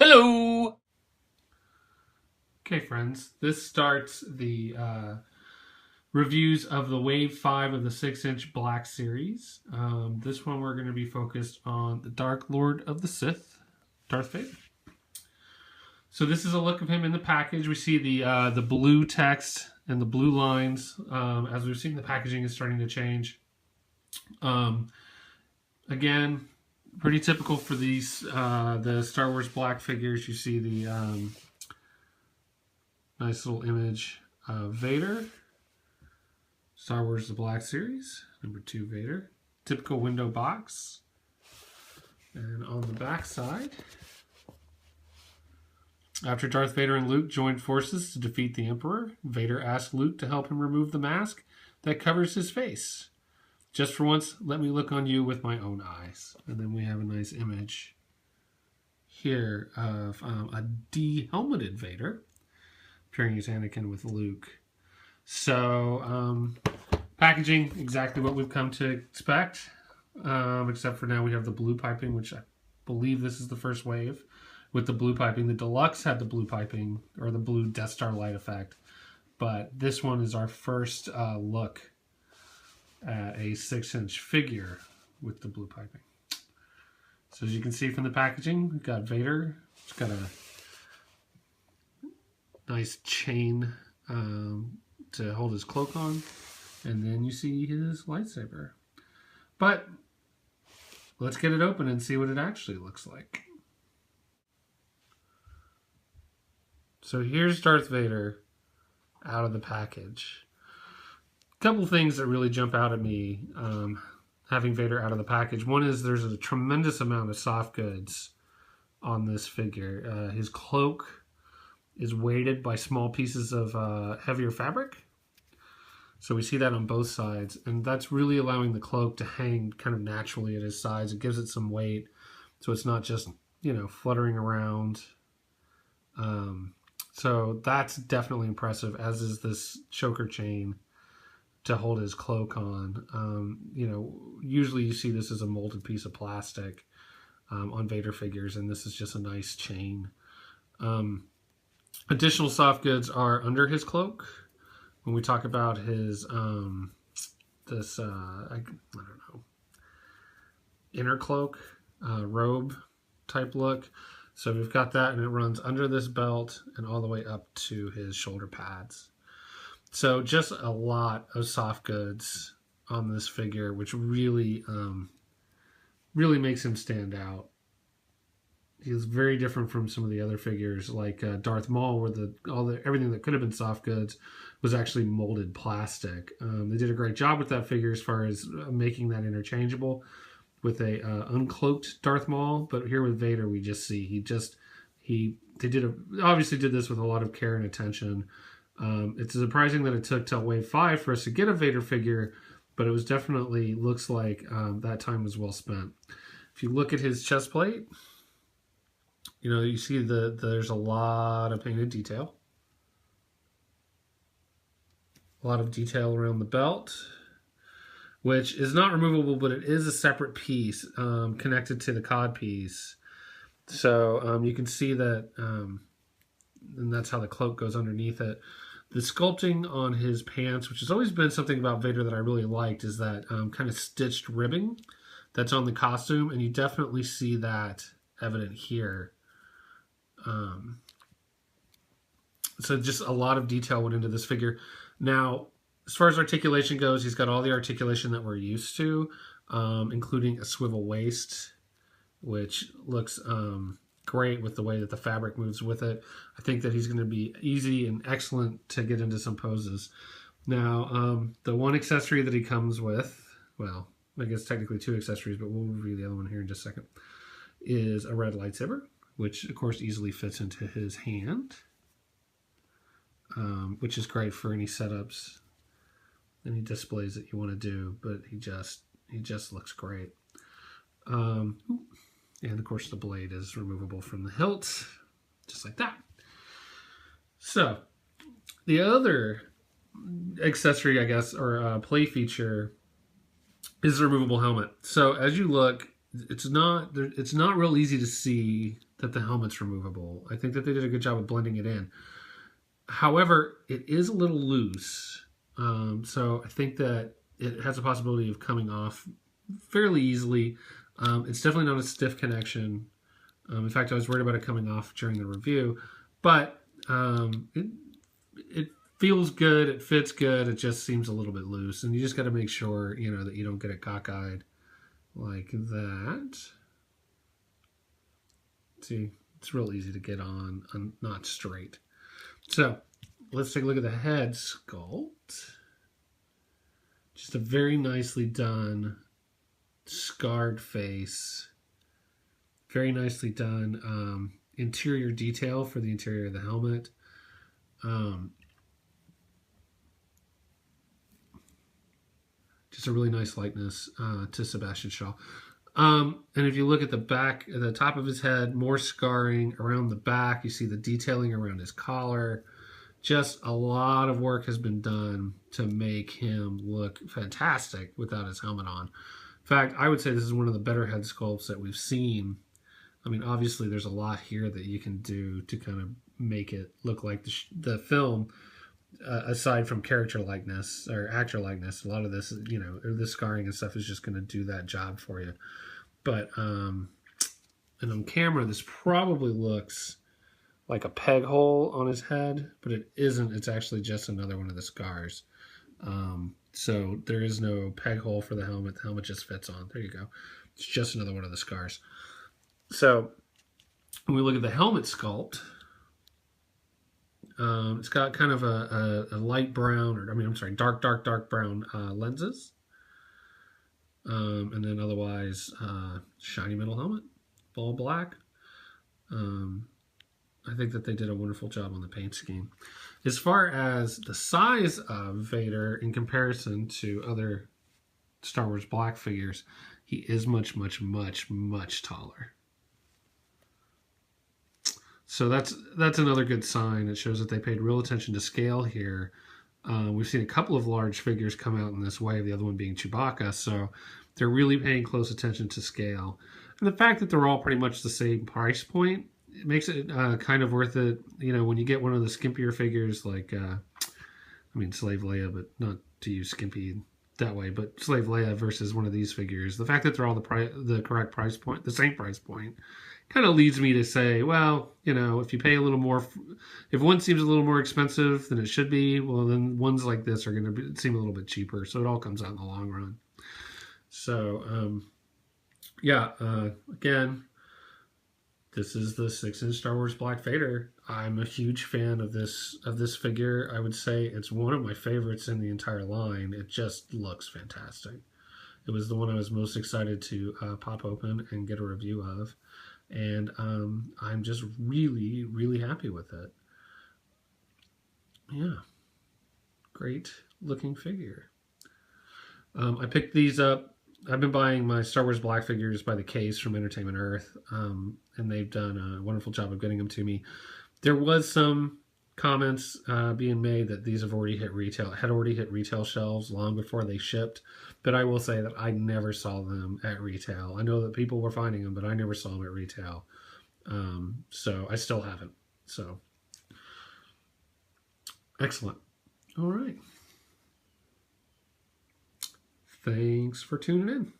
Hello! Okay, friends, this starts the reviews of the Wave 5 of the 6-inch Black Series. This one we're going to be focused on the Dark Lord of the Sith, Darth Vader. So this is a look of him in the package. We see the blue text and the blue lines. As we've seen, the packaging is starting to change. Again, pretty typical for these the Star Wars Black figures. You see the nice little image of Vader. Star Wars The Black Series, number 2 Vader. Typical window box. And on the back side, after Darth Vader and Luke joined forces to defeat the Emperor, Vader asked Luke to help him remove the mask that covers his face. Just for once, let me look on you with my own eyes. And then we have a nice image here of a de-helmeted Vader pairing his Anakin with Luke. So, packaging, exactly what we've come to expect, except for now we have the blue piping, which I believe this is the first wave with the blue piping. The Deluxe had the blue piping, or the blue Death Star light effect, but this one is our first look at a 6-inch figure with the blue piping. So as you can see from the packaging, we've got Vader. It's got a nice chain to hold his cloak on, and then you see his lightsaber. But let's get it open and see what it actually looks like. So here's Darth Vader out of the package. A couple things that really jump out at me having Vader out of the package. One is there's a tremendous amount of soft goods on this figure. His cloak is weighted by small pieces of heavier fabric. So we see that on both sides, and that's really allowing the cloak to hang kind of naturally at his sides. It gives it some weight, so it's not just, fluttering around. So that's definitely impressive, as is this choker chain to hold his cloak on. Usually you see this as a molded piece of plastic on Vader figures, and this is just a nice chain. Additional soft goods are under his cloak. When we talk about his inner cloak, robe type look. So we've got that, and it runs under this belt and all the way up to his shoulder pads. So just a lot of soft goods on this figure, which really makes him stand out. He's very different from some of the other figures, like Darth Maul, where everything that could have been soft goods was actually molded plastic. They did a great job with that figure as far as making that interchangeable with a uncloaked Darth Maul. But here with Vader, we just see obviously did this with a lot of care and attention. It's surprising that it took till Wave 5 for us to get a Vader figure, but it was definitely looks like that time was well spent. If you look at his chest plate, you see there's a lot of painted detail. A lot of detail around the belt, which is not removable, but it is a separate piece connected to the cod piece. So you can see that, and that's how the cloak goes underneath it. The sculpting on his pants, which has always been something about Vader that I really liked, is that kind of stitched ribbing that's on the costume, and you definitely see that evident here. So just a lot of detail went into this figure. Now, as far as articulation goes, he's got all the articulation that we're used to, including a swivel waist, which looks great with the way that the fabric moves with it. I think that he's going to be easy and excellent to get into some poses. Now, the one accessory that he comes with, well, I guess technically 2 accessories, but we'll review the other one here in just a second, is a red lightsaber, which of course easily fits into his hand, which is great for any setups, any displays that you want to do. But he just looks great. And of course the blade is removable from the hilt, just like that. So the other accessory, I guess, or play feature is the removable helmet. So as you look, it's not real easy to see that the helmet's removable. I think that they did a good job of blending it in. However, it is a little loose, so I think that it has a possibility of coming off fairly easily. It's definitely not a stiff connection. In fact, I was worried about it coming off during the review, but it feels good. It fits good. It just seems a little bit loose, and you just got to make sure that you don't get it cockeyed like that. See, it's real easy to get on not straight. So let's take a look at the head sculpt. Just a very nicely done scarred face. Very nicely done interior detail for the interior of the helmet. Just a really nice likeness to Sebastian Shaw. And if you look at the back, at the top of his head, more scarring around the back. You see the detailing around his collar. Just a lot of work has been done to make him look fantastic without his helmet on. In fact, I would say this is one of the better head sculpts that we've seen. I mean, obviously, there's a lot here that you can do to kind of make it look like the film, aside from character likeness or actor likeness. A lot of this, the scarring and stuff is just going to do that job for you. But, and on camera, this probably looks like a peg hole on his head, but it isn't. It's actually just another one of the scars. So there is no peg hole for the helmet. The helmet just fits on. There you go. It's just another one of the scars. So when we look at the helmet sculpt, it's got kind of a light brown, dark brown lenses. And then otherwise, shiny metal helmet, all black. I think that they did a wonderful job on the paint scheme. As far as the size of Vader in comparison to other Star Wars Black figures, he is much, much, much, much taller. So that's another good sign. It shows that they paid real attention to scale here. We've seen a couple of large figures come out in this wave, the other one being Chewbacca, so they're really paying close attention to scale. And the fact that they're all pretty much the same price point, it makes it kind of worth it. When you get one of the skimpier figures like, Slave Leia, but not to use skimpy that way, but Slave Leia versus one of these figures, the fact that they're all the correct price point, the same price point, kind of leads me to say, well, if you pay a little more, if one seems a little more expensive than it should be, well, then ones like this are going to seem a little bit cheaper. So it all comes out in the long run. So, again, this is the 6-inch Star Wars Black Vader. I'm a huge fan of this figure. I would say it's one of my favorites in the entire line. It just looks fantastic. It was the one I was most excited to pop open and get a review of. And I'm just really, really happy with it. Yeah. Great looking figure. I picked these up. I've been buying my Star Wars Black figures by the case from Entertainment Earth, and they've done a wonderful job of getting them to me. There was some comments being made that these had already hit retail shelves long before they shipped, but I will say that I never saw them at retail. I know that people were finding them, but I never saw them at retail. So I still haven't. So excellent. All right. Thanks for tuning in.